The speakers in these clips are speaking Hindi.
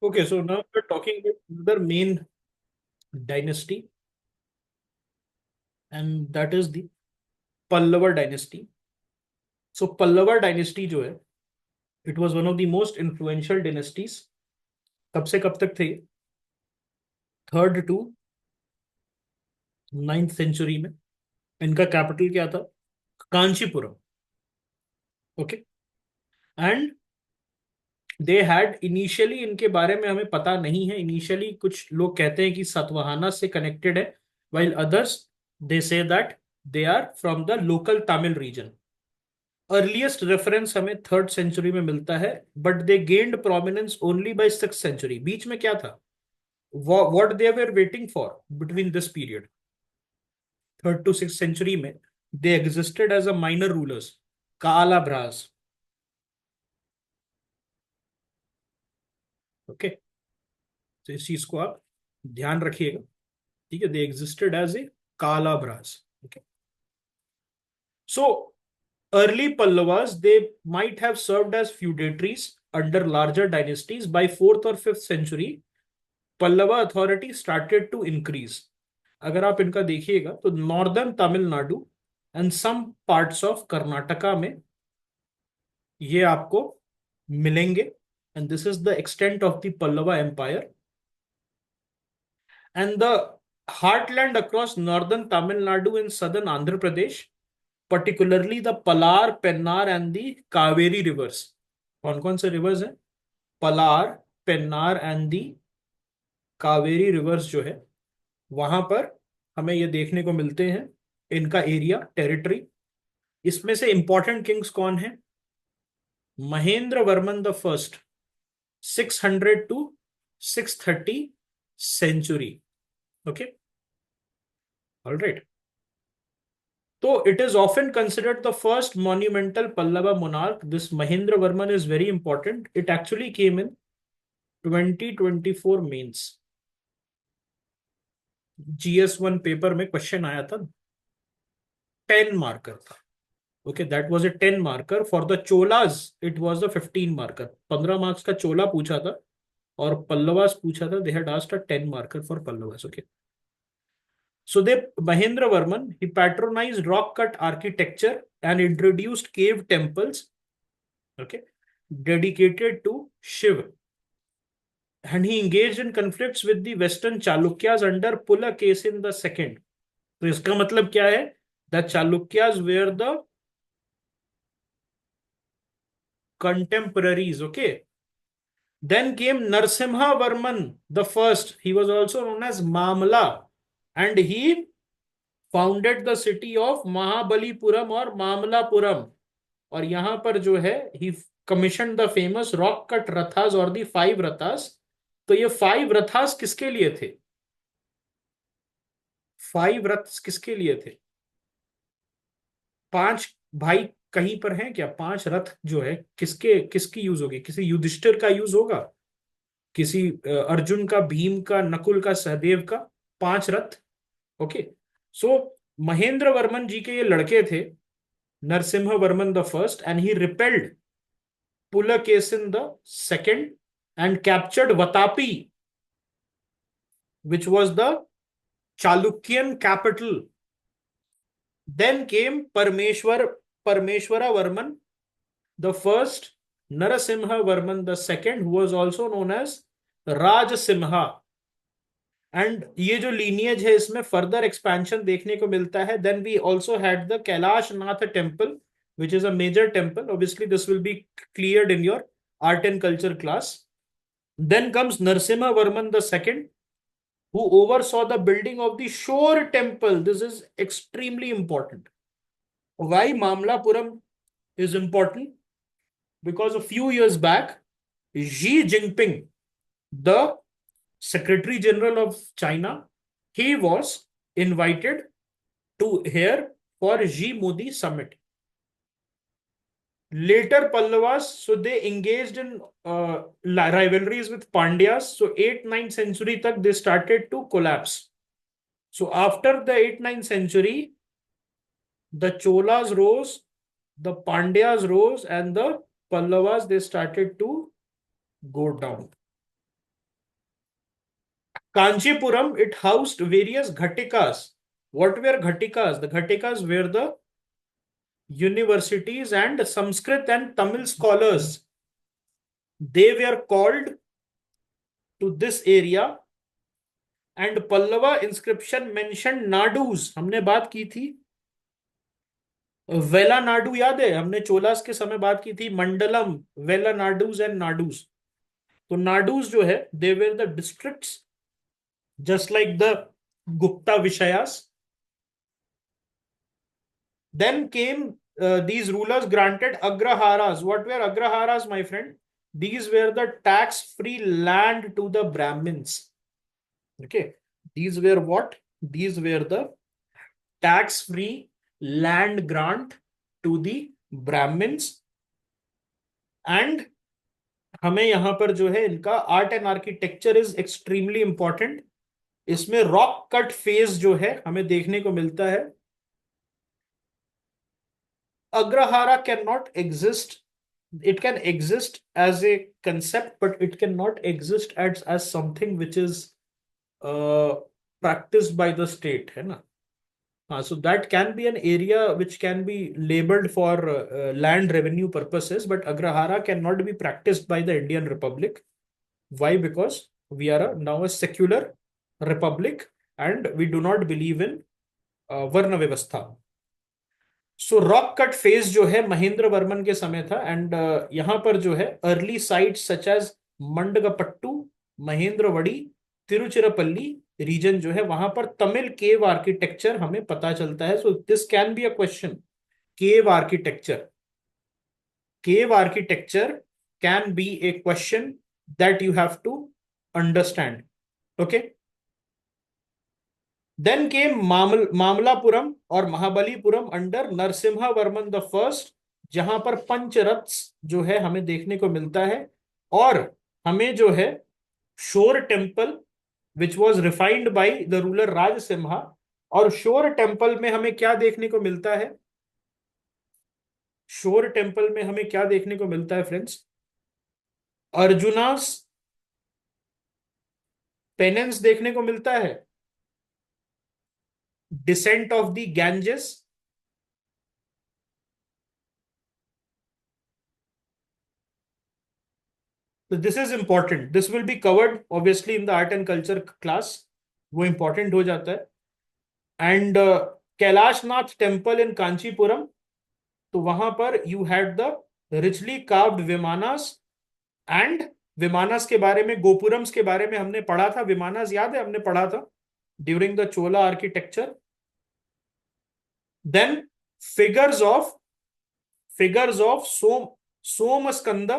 Okay, so now we're talking about the main dynasty, and that is the Pallava dynasty. So Pallava dynasty जो है, it was one of the most influential dynasties. कब से कब तक थे? थर्ड टू नाइन्थ सेंचुरी में. इनका कैपिटल क्या था? Kanchipuram. Okay. And they had initially, इनके बारे में हमें पता नहीं है. इनिशियली कुछ लोग कहते हैं कि सतवाहना से कनेक्टेड है, while others they say that they are from the local Tamil region. Earliest reference हमें थर्ड सेंचुरी में मिलता है, but they gained prominence only by six century. बीच में क्या था? What they were waiting for between this period, third to six century में they existed as a minor rulers. Kalabhras. Okay, तो इस चीज को आप ध्यान रखिएगा. ठीक है, they existed as a Kalabhras. Okay. So early Pallavas, they might have served as feudatories under larger dynasties. By 4th or 5th century, Pallava authority started to increase. अगर आप इनका देखिएगा तो northern Tamil Nadu and some parts of Karnataka में ये आपको मिलेंगे. And this is the extent of the Pallava empire. एंड द heartland across northern Tamil Nadu and southern Andhra Pradesh, particularly the Palar, Pennar and the Kaveri rivers. कौन कौन से रिवर्स हैं? Palar, Pennar and the Kaveri reverse जो है, वहां पर हमें ये देखने को मिलते हैं इनका एरिया, टेरिटरी. इसमें से इंपॉर्टेंट किंग्स कौन है? Mahendra Varman the first, 600 to 630 century. Okay, alright. So it is often considered the first monumental Pallava monarch. This Mahendra Varman is very important. It actually came in 2024 mains. GS1 paper में क्वेश्चन आया था. 10 मार्कर था. Okay, that was a 10 marker. For the Cholas it was a 15 marker. 15 marks का चोला पूछा था और पल्लवास पूछा था. They had asked a 10 marker for Pallavas. Okay. So Mahendra Varman, he patronized rock cut architecture and introduced cave temples, okay, dedicated to Shiv. And he engaged in conflicts with the Western Chalukyas under Pulakesin the second. तो इसका मतलब क्या है? The Chalukyas were the contemporaries, okay. Then came Narsimha Varman the first. He was also known as Mamla, and he founded the city of Mahabalipuram और मामलापुरम. और यहां पर जो है ही commissioned the famous rock cut rathas और दी 5 रथास. तो ये 5 रथास किसके लिए थे? 5 रथ किसके लिए थे? 5 भाई कहीं पर हैं क्या? 5 रथ जो है किसके किसकी यूज होगी? किसी युधिष्ठिर का यूज होगा, किसी अर्जुन का, भीम का, नकुल का, सहदेव का. 5 रथ. ओके. सो महेंद्र वर्मन जी के ये लड़के थे, Narasimha Varman the first, and he repelled Pulakeshin the second and captured Vatapi, which was the Chalukyan capital. Then came Parmeshwara Varman the first, Narasimha Varman the second, who was also known as Rajsimha. And ये जो लीनियज है इसमें फर्दर एक्सपेंशन देखने को मिलता है. Then we also had the Kailash Nath temple, which is a major temple. Obviously this will be cleared in your art and culture class. Then comes Narasimha Varman the second, who oversaw the building of the Shore temple. This is extremely important. Why Mamlapuram is important? Because a few years back, Xi Jinping, the Secretary General of China, he was invited to here for Xi Modi summit. Later Pallavas, so they engaged in rivalries with Pandyas. So 8th 9th century tak they started to collapse. So after the 8th 9th century, the Cholas rose, the Pandyas rose, and the Pallavas they started to go down. Kanchipuram, it housed various Ghatikas. What were Ghatikas? The Ghatikas were the universities and Sanskrit and Tamil scholars. They were called to this area. And Pallava inscription mentioned Nadus. हमने बात की थी वेला नाडू, याद है हमने चोलास के समय बात की थी, मंडलम, वेला नाडूज एंड नाडूज। तो नाडूज जो है they were the districts just like the Gupta Vishayas. Then came these rulers granted Agraharas. What were Agraharas, my friend? These were the tax-free land to the Brahmins. Okay. These were what? These were the tax-free land grant to the Brahmins. And हमें यहां पर जो है इनका art and architecture is extremely important. इसमें रॉक कट फेज जो है हमें देखने को मिलता है। Agrahara can not exist, it can exist as a concept but it cannot exist as something which is practiced by the state, है ना। हाँ, so that can be an area which can be labeled for land revenue purposes, but Agrahara cannot be practiced by the Indian Republic. Why? Because we are now a secular republic and we do not believe in Varna Vyavastha. So rock cut phase जो है महेंद्र वर्मन के समय था। एंड यहां पर जो है early sites such as Mandagapattu, Mahendravadi, Tiruchirappalli region जो है वहां पर तमिल केव आर्किटेक्चर हमें पता चलता है। So this can be a question, cave architecture. Cave architecture can be a question that you have to understand. Okay. Then came Mamallapuram और Mahabalipuram under Narasimha Varman the first, जहां पर पंचरत्स जो है हमें देखने को मिलता है। और हमें जो है shore temple which was refined by the ruler Raja Simha. और शोर टेम्पल में हमें क्या देखने को मिलता है? शोर टेम्पल में हमें क्या देखने को मिलता है फ्रेंड्स? अर्जुनास पेनेंस देखने को मिलता है, डिसेंट ऑफ द गैंजेस, तो this is important, this will be covered obviously in the art and culture class, वो इंपॉर्टेंट हो जाता है। And Kailashnath temple in Kanchipuram, तो वहां पर you had the richly carved vimanas. And vimanas के बारे में, गोपुरम्स के बारे में हमने पढ़ा था, विमानास याद है हमने पढ़ा था during the Chola architecture. Then figures of Soma Skanda,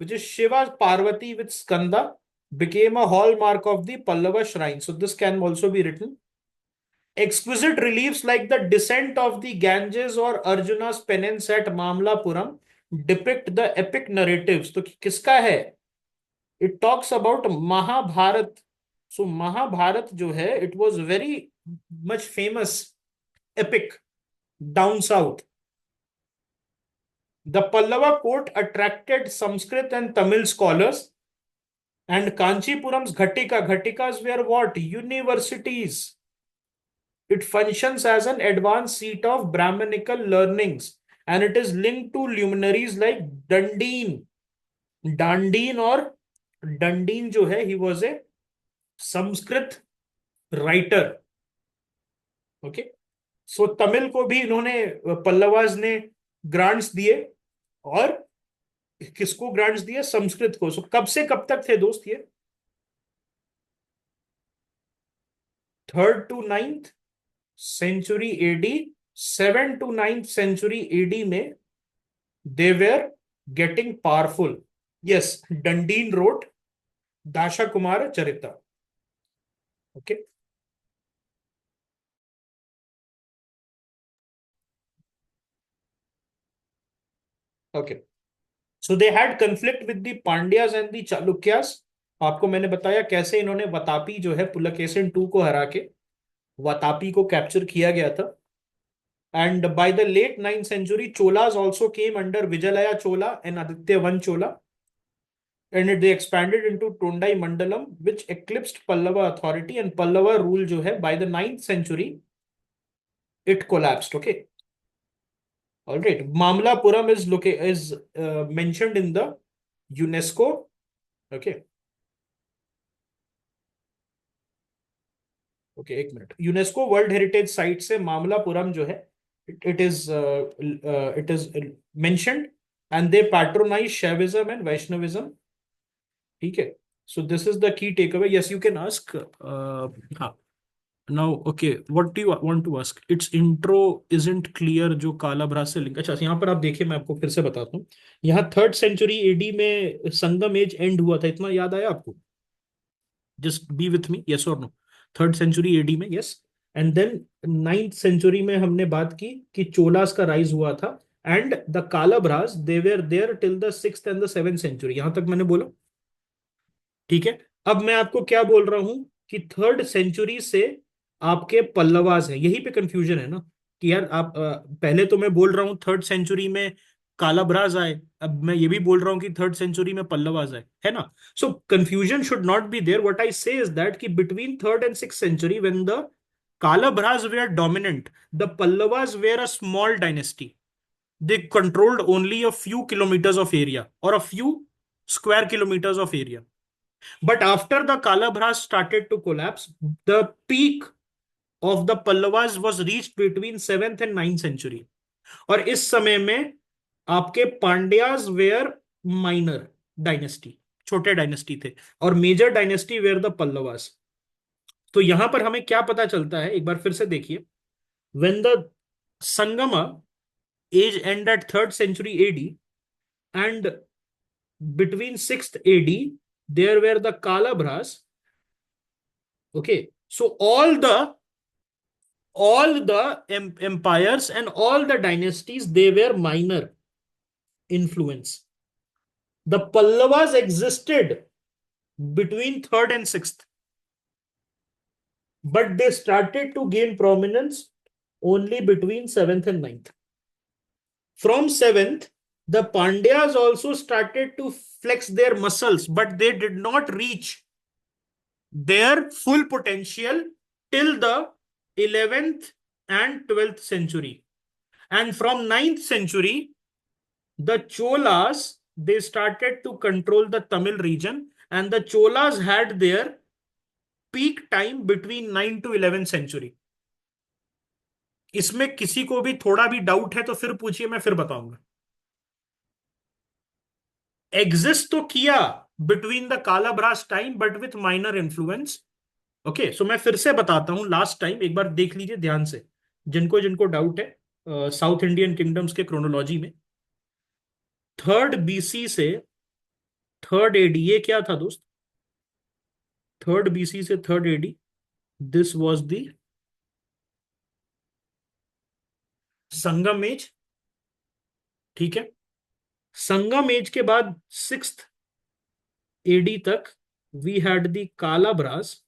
which is Shiva Parvati with Skanda, became a hallmark of the Pallava shrine. So this can also be written. Exquisite reliefs like the descent of the Ganges or Arjuna's penance at Mamlapuram depict the epic narratives. तो किसका है? It talks about Mahabharat. So Mahabharat जो है, it was very much famous epic down south. The Pallava court attracted Sanskrit and Tamil scholars, and Kanchipuram's Ghatikas were what? Universities. It functions as an advanced seat of Brahmanical learnings, and it is linked to luminaries like Dandin. और Dandin जो है, he was a Sanskrit writer. Okay. So Tamil को भी इन्होंने, पल्लवाज ने ग्रांट्स दिए, और किसको ग्रांट्स दिए? संस्कृत को। सो कब से कब तक थे दोस्त ये? 3rd to 9th century AD, 7th to 9th century AD में they were getting powerful. Yes, Dandin wrote Dasha Kumara Charita. Okay. Okay, so they had conflict with the Pandyas and the Chalukyas. आपको मैंने बताया कैसे इन्होंने वातापी जो है पुलकेशिन II को हरा के वातापी को कैप्चर किया गया था। And by the late 9th century Cholas also came under Vijayalaya Chola and Aditya one Chola. and they expanded into Tondai Mandalam, which eclipsed Pallava authority, and Pallava rule जो है by the 9th century it collapsed. Okay, all right. Mamlapuram is mentioned in the UNESCO. Okay, okay, एक minute. UNESCO world heritage site से मामलापुरम जो है, it is mentioned, and they patronize Shaivism and Vaishnavism. ठीक है. So this is the key takeaway. Yes, you can ask. हाँ. Now, okay, what do you want to ask? Its intro isn't clear. जो कालाभ्रास से लिंक. अच्छा, यहाँ पर आप देखिए, मैं आपको फिर से बताता हूँ. यहाँ 3rd century AD में संगम एज एंड हुआ था. इतना याद आया आपको? Just be with me, yes और नो. 3rd century AD में, yes. And then 9th century में हमने बात की कि चोलास का राइज हुआ था, and the Kalabhras they were there till the 6th and the 7th century. यहां तक मैंने बोला. ठीक है. अब मैं आपको क्या बोल रहा हूं कि 3rd century से आपके पल्लवास है. यहीं पे कंफ्यूजन है ना कि यार आप पहले तो मैं बोल रहा हूं 3rd century में कालाभ्रास आए, अब मैं ये भी बोल रहा हूं कि 3rd century में पल्लवास आए, है ना. So confusion should not be there. What I say is that कि between 3rd and 6th century when the Kalabhras were dominant, the Pallavas were a small dynasty. They controlled only a few kilometers of area or a few square kilometers of area. But after the Kalabhras started to collapse, the peak of the Pallavas was reached between 7th and 9th century. और इस समय में आपके पांड्याज वेयर माइनर डायनेस्टी, छोटे डायनेस्टी थे, और major dynasty were the Pallavas. तो यहां पर हमें क्या पता चलता है, एक बार फिर से देखिए. When the Sangama age and at 3rd century AD, and between 6th AD there were the Kalabhras. Okay, so all the empires and all the dynasties, they were minor influence. The Pallavas existed between 3rd and 6th, but they started to gain prominence only between 7th and 9th. From 7th, the Pandyas also started to flex their muscles, but they did not reach their full potential till the 11th and 12th century. And from 9th century, the Cholas, they started to control the Tamil region, and the Cholas had their peak time between 9th to 11th century. इसमें किसी को भी थोड़ा भी डाउट है तो फिर पूछिए, मैं फिर बताऊंगा. एग्जिस्ट तो किया between the Kalabhras time but with minor influence. Okay, so मैं फिर से बताता हूं लास्ट टाइम, एक बार देख लीजिए ध्यान से, जिनको जिनको डाउट है साउथ इंडियन किंगडम्स के क्रोनोलॉजी में. 3rd BC से 3rd AD, ये क्या था दोस्त? 3rd BC से 3rd AD, this was the Sangam age. ठीक है. संगम एज के बाद 6th AD तक वी हैड द कालाभ्रास.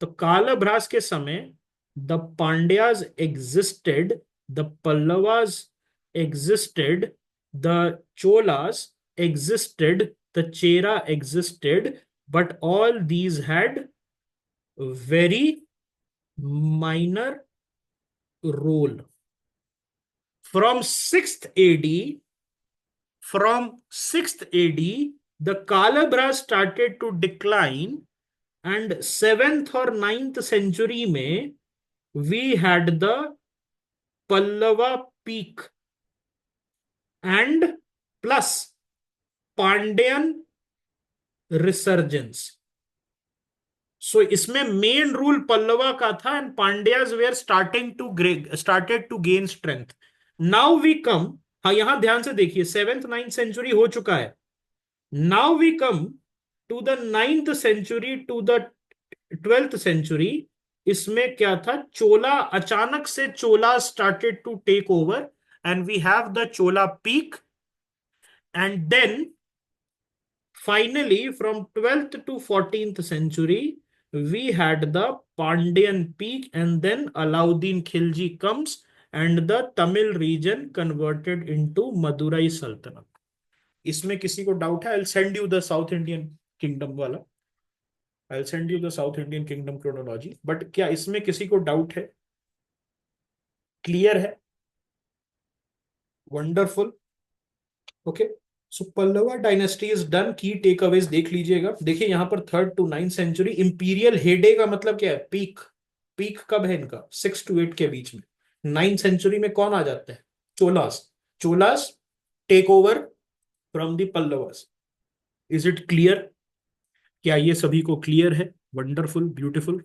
तो कालाभ्रास के समय the Pandyas existed, the Pallavas existed, the Cholas existed, the Chera existed, but all these had very minor role. From 6th AD, the Kalabhras started to decline, and 7th or 9th century में we had the Pallava peak and plus Pandyan resurgence. So इसमें मेन रूल पल्लवा का था, and Pandyas were started to gain strength. Now we come, हाँ यहां ध्यान से देखिए, 7th 9th सेंचुरी हो चुका है. Now we come to the 9th century to the 12th century. इसमें क्या था? चोला, अचानक से Chola started to take over, and we have the Chola peak, and then finally from 12th to 14th century we had the Pandyan peak, and then Alauddin Khilji comes and the Tamil region converted into Madurai Sultanate. इसमें किसी को डाउट है? I will send you the South Indian kingdom वाला, I will send you the South Indian kingdom chronology, but क्या इसमें किसी को डाउट है? क्लियर है? Wonderful. Okay, so Pallava dynasty is done. Key takeaways देख लीजिएगा। देखिए यहाँ पर 3rd to 9th century, imperial हेडे का मतलब क्या है? पीक। पीक कब है इनका? 6 to 8 के बीच में। 9th सेंचुरी में कौन आ जाता है? Cholas. Cholas take over from the Pallavas. Is it clear? क्या ये सभी को क्लियर है? Wonderful, beautiful.